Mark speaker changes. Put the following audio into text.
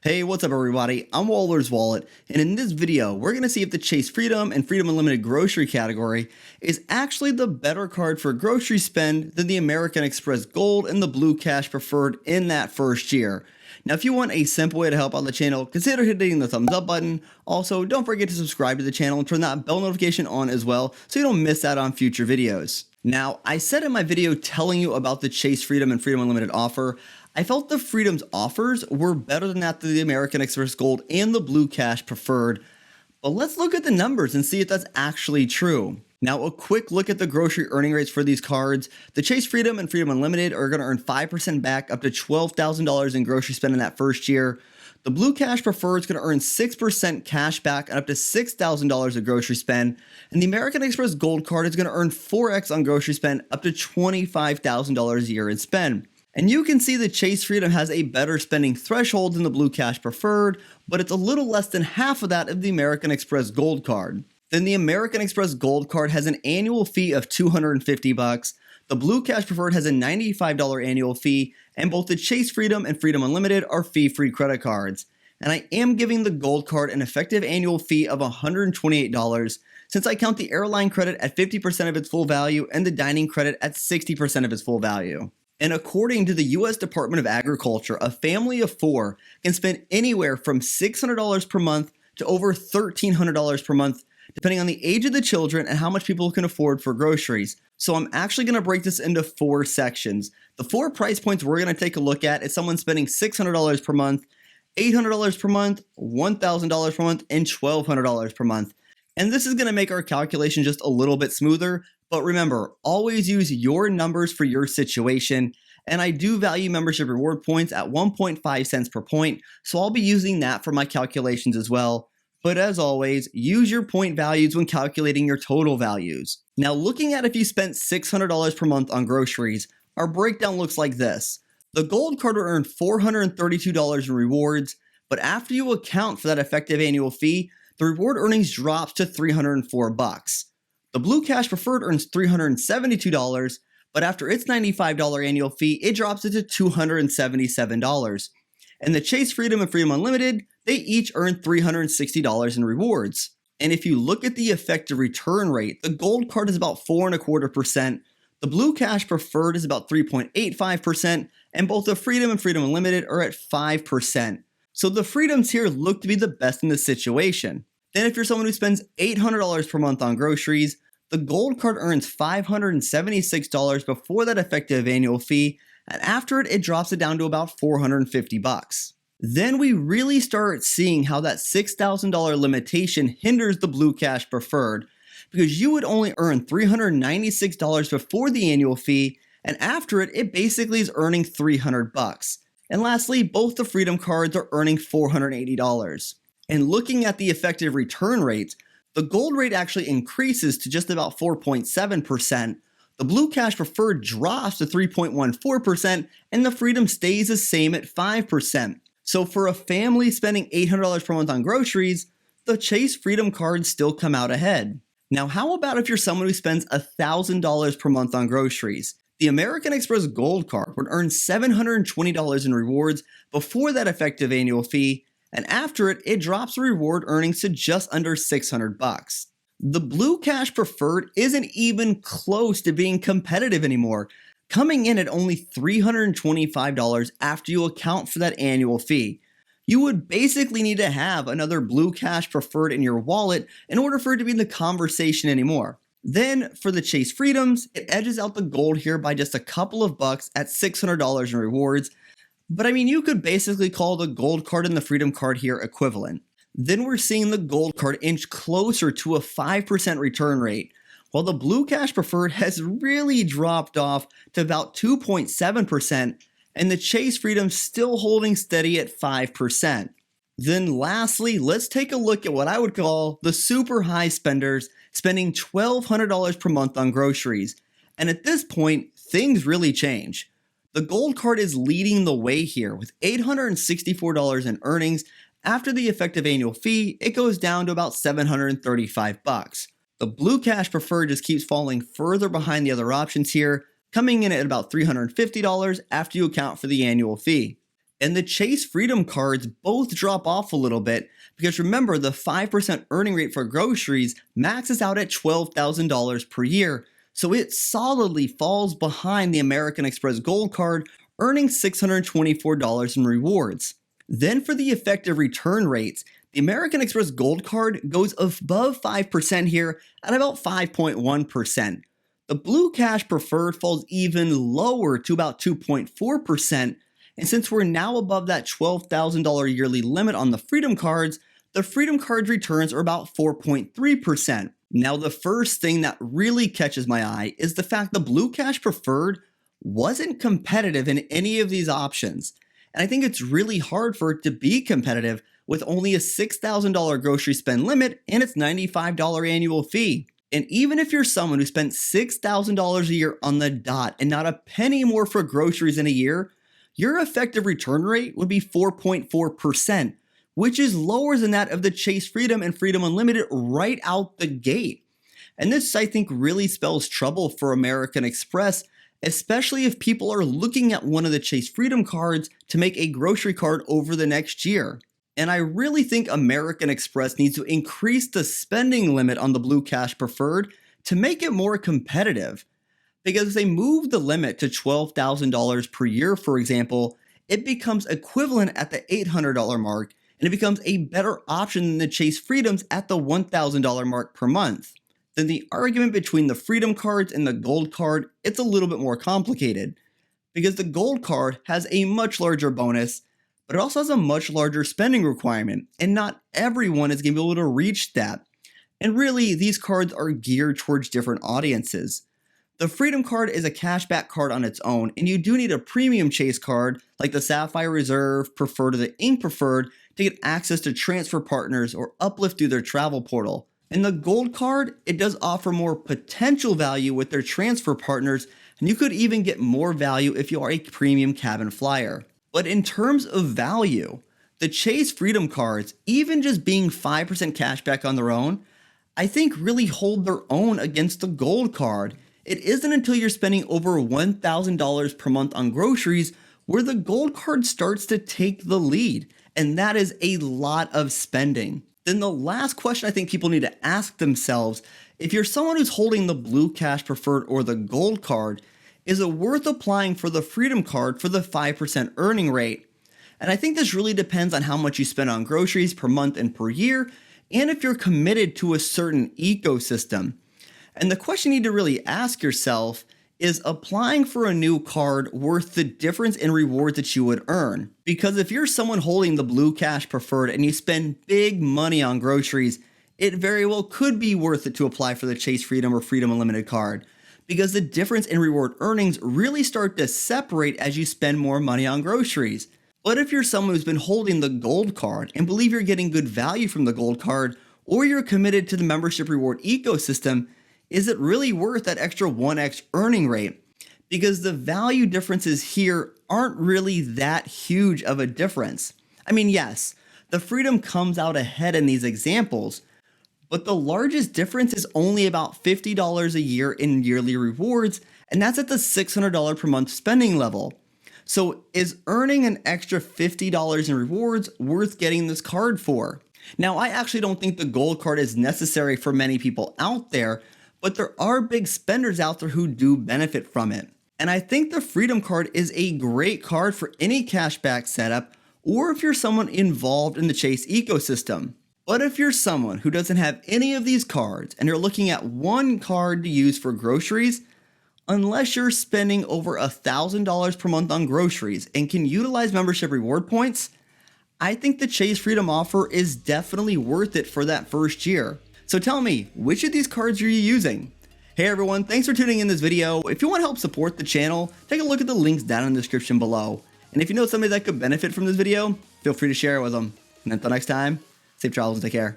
Speaker 1: Hey, what's up everybody? I'm Waller's Wallet, and in this video, we're going to see if the Chase Freedom and Freedom Unlimited grocery category is actually the better card for grocery spend than the American Express Gold and the Blue Cash Preferred in that first year. Now, if you want a simple way to help out the channel, consider hitting the thumbs up button. Also, don't forget to subscribe to the channel and turn that bell notification on as well so you don't miss out on future videos. Now, I said in my video telling you about the Chase Freedom and Freedom Unlimited offer, I felt the Freedom's offers were better than that of the American Express Gold and the Blue Cash Preferred. But let's look at the numbers and see if that's actually true. Now, a quick look at the grocery earning rates for these cards. The Chase Freedom and Freedom Unlimited are going to earn 5% back up to $12,000 in grocery spend in that first year. The Blue Cash Preferred is going to earn 6% cash back and up to $6,000 of grocery spend. And the American Express Gold card is going to earn 4x on grocery spend up to $25,000 a year in spend. And you can see the Chase Freedom has a better spending threshold than the Blue Cash Preferred, but it's a little less than half of that of the American Express Gold card. Then the American Express Gold card has an annual fee of $250. The Blue Cash Preferred has a $95 annual fee, and both the Chase Freedom and Freedom Unlimited are fee-free credit cards. And I am giving the Gold card an effective annual fee of $128 since I count the airline credit at 50% of its full value and the dining credit at 60% of its full value. And according to the U.S. Department of Agriculture, a family of 4 can spend anywhere from $600 per month to over $1,300 per month, depending on the age of the children and how much people can afford for groceries. So I'm actually going to break this into 4 sections. The 4 price points we're going to take a look at is someone spending $600 per month, $800 per month, $1,000 per month, and $1,200 per month. And this is going to make our calculation just a little bit smoother. But remember, always use your numbers for your situation. And I do value membership reward points at 1.5 cents per point, so I'll be using that for my calculations as well. But as always, use your point values when calculating your total values. Now, looking at if you spent $600 per month on groceries, our breakdown looks like this. The Gold card will earn $432 in rewards, but after you account for that effective annual fee, the reward earnings drops to $304. The Blue Cash Preferred earns $372, but after its $95 annual fee, it drops it to $277. And the Chase Freedom and Freedom Unlimited, they each earn $360 in rewards. And if you look at the effective return rate, the Gold card is about 4.25%, the Blue Cash Preferred is about 3.85%, and both the Freedom and Freedom Unlimited are at 5%. So the Freedoms here look to be the best in this situation. Then if you're someone who spends $800 per month on groceries, the Gold card earns $576 before that effective annual fee, and after it, it drops it down to about $450. Then we really start seeing how that $6,000 limitation hinders the Blue Cash Preferred, because you would only earn $396 before the annual fee, and after it, it basically is earning $300. And lastly, both the Freedom cards are earning $480. And looking at the effective return rate, the Gold rate actually increases to just about 4.7%, the Blue Cash Preferred drops to 3.14%, and the Freedom stays the same at 5%. So for a family spending $800 per month on groceries, the Chase Freedom cards still come out ahead. Now, how about if you're someone who spends $1,000 per month on groceries? The American Express Gold card would earn $720 in rewards before that effective annual fee, and after it, it drops the reward earnings to just under $600. The Blue Cash Preferred isn't even close to being competitive anymore, coming in at only $325 after you account for that annual fee. You would basically need to have another Blue Cash Preferred in your wallet in order for it to be in the conversation anymore. Then for the Chase Freedoms, it edges out the Gold here by just a couple of bucks at $600 in rewards. But I mean, you could basically call the Gold card and the Freedom card here equivalent. Then we're seeing the Gold card inch closer to a 5% return rate, while the Blue Cash Preferred has really dropped off to about 2.7%, and the Chase Freedom still holding steady at 5%. Then lastly, let's take a look at what I would call the super high spenders spending $1,200 per month on groceries. And at this point, things really change. The Gold card is leading the way here with $864 in earnings. After the effective annual fee, it goes down to about $735. The Blue Cash Preferred just keeps falling further behind the other options here, coming in at about $350 after you account for the annual fee. And the Chase Freedom cards both drop off a little bit because remember, the 5% earning rate for groceries maxes out at $12,000 per year, so it solidly falls behind the American Express Gold Card, earning $624 in rewards. Then for the effective return rates, the American Express Gold Card goes above 5% here at about 5.1%. The Blue Cash Preferred falls even lower to about 2.4%, and since we're now above that $12,000 yearly limit on the Freedom Cards, the Freedom Cards returns are about 4.3%. Now the first thing that really catches my eye is the fact the Blue Cash Preferred wasn't competitive in any of these options. And I think it's really hard for it to be competitive with only a $6,000 grocery spend limit and its $95 annual fee. And even if you're someone who spent $6,000 a year on the dot and not a penny more for groceries in a year, your effective return rate would be 4.4%, which is lower than that of the Chase Freedom and Freedom Unlimited right out the gate. And this, I think, really spells trouble for American Express, especially if people are looking at one of the Chase Freedom cards to make a grocery card over the next year. And I really think American Express needs to increase the spending limit on the Blue Cash Preferred to make it more competitive. Because if they move the limit to $12,000 per year, for example, it becomes equivalent at the $800 mark, and it becomes a better option than the Chase Freedoms at the $1,000 mark per month. Then the argument between the Freedom Cards and the Gold Card, it's a little bit more complicated. Because the Gold Card has a much larger bonus, but it also has a much larger spending requirement, and not everyone is going to be able to reach that. And really, these cards are geared towards different audiences. The Freedom Card is a cashback card on its own, and you do need a premium Chase card like the Sapphire Reserve, Preferred, or the Ink Preferred to get access to transfer partners or uplift through their travel portal. And the Gold Card, it does offer more potential value with their transfer partners, and you could even get more value if you are a premium cabin flyer. But in terms of value, the Chase Freedom Cards, even just being 5% cashback on their own, I think really hold their own against the Gold Card. It isn't until you're spending over $1,000 per month on groceries where the Gold Card starts to take the lead, and that is a lot of spending. Then the last question I think people need to ask themselves, if you're someone who's holding the Blue Cash Preferred or the Gold Card, is it worth applying for the Freedom Card for the 5% earning rate? And I think this really depends on how much you spend on groceries per month and per year, and if you're committed to a certain ecosystem. And the question you need to really ask yourself is applying for a new card worth the difference in rewards that you would earn? Because if you're someone holding the Blue Cash Preferred and you spend big money on groceries, it very well could be worth it to apply for the Chase Freedom or Freedom Unlimited card, because the difference in reward earnings really start to separate as you spend more money on groceries. But if you're someone who's been holding the Gold Card and believe you're getting good value from the Gold Card, or you're committed to the membership reward ecosystem, is it really worth that extra 1x earning rate? Because the value differences here aren't really that huge of a difference. I mean, yes, the Freedom comes out ahead in these examples, but the largest difference is only about $50 a year in yearly rewards, and that's at the $600 per month spending level. So is earning an extra $50 in rewards worth getting this card for? Now, I actually don't think the Gold Card is necessary for many people out there, but there are big spenders out there who do benefit from it. And I think the Freedom Card is a great card for any cashback setup, or if you're someone involved in the Chase ecosystem. But if you're someone who doesn't have any of these cards and you're looking at one card to use for groceries, unless you're spending over $1,000 per month on groceries and can utilize membership reward points, I think the Chase Freedom offer is definitely worth it for that first year. So tell me, which of these cards are you using? Hey everyone, thanks for tuning in this video. If you want to help support the channel, take a look at the links down in the description below. And if you know somebody that could benefit from this video, feel free to share it with them. And until next time, safe travels and take care.